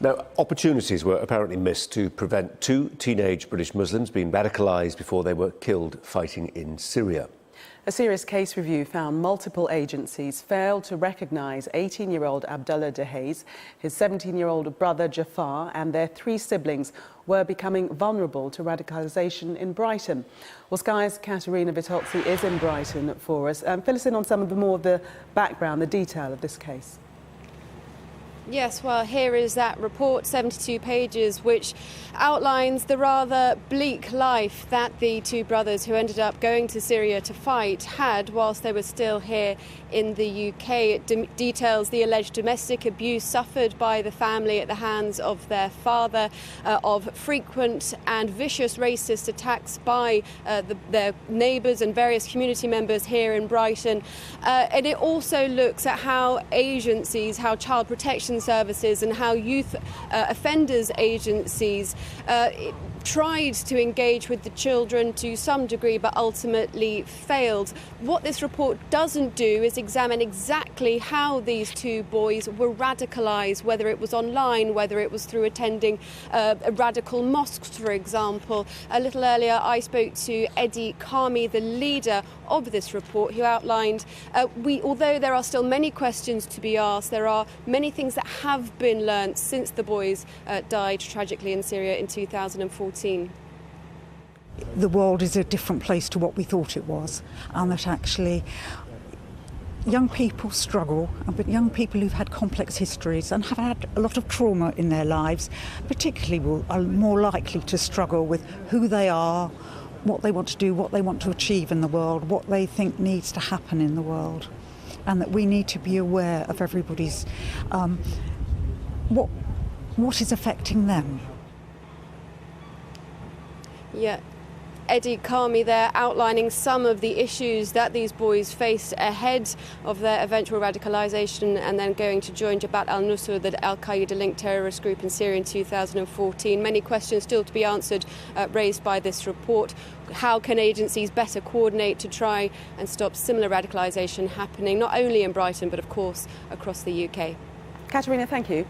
Now, opportunities were apparently missed to prevent 2 teenage British Muslims being radicalised before they were killed fighting in Syria. A serious case review found multiple agencies failed to recognise 18-year-old Abdullah Deghayes, his 17-year-old brother Jaffar and their 3 siblings were becoming vulnerable to radicalisation in Brighton. Well, Sky's Katerina Vittozzi is in Brighton for us. Fill us in on some of the background, the detail of this case. Yes, well, here is that report, 72 pages, which outlines the rather bleak life that the 2 brothers who ended up going to Syria to fight had whilst they were still here in the UK. It details the alleged domestic abuse suffered by the family at the hands of their father, of frequent and vicious racist attacks by their neighbours and various community members here in Brighton. And it also looks at how agencies, how child protection services and how youth offenders agencies tried to engage with the children to some degree but ultimately failed. What this report doesn't do is examine exactly how these 2 boys were radicalised, whether it was online, whether it was through attending radical mosques, for example. A little earlier I spoke to Eddie Karmi, the leader of this report, who outlined although there are still many questions to be asked, there are many things that have been learnt since the boys died tragically in Syria in 2014. The world is a different place to what we thought it was, and that actually young people struggle, but young people who've had complex histories and have had a lot of trauma in their lives particularly are more likely to struggle with who they are, what they want to do, what they want to achieve in the world, what they think needs to happen in the world, and that we need to be aware of everybody's what is affecting them. Yeah. Eddie Karmi there outlining some of the issues that these boys faced ahead of their eventual radicalisation and then going to join Jabhat al-Nusra, the al-Qaeda-linked terrorist group in Syria in 2014. Many questions still to be answered raised by this report. How can agencies better coordinate to try and stop similar radicalisation happening, not only in Brighton but of course across the UK? Katerina, thank you.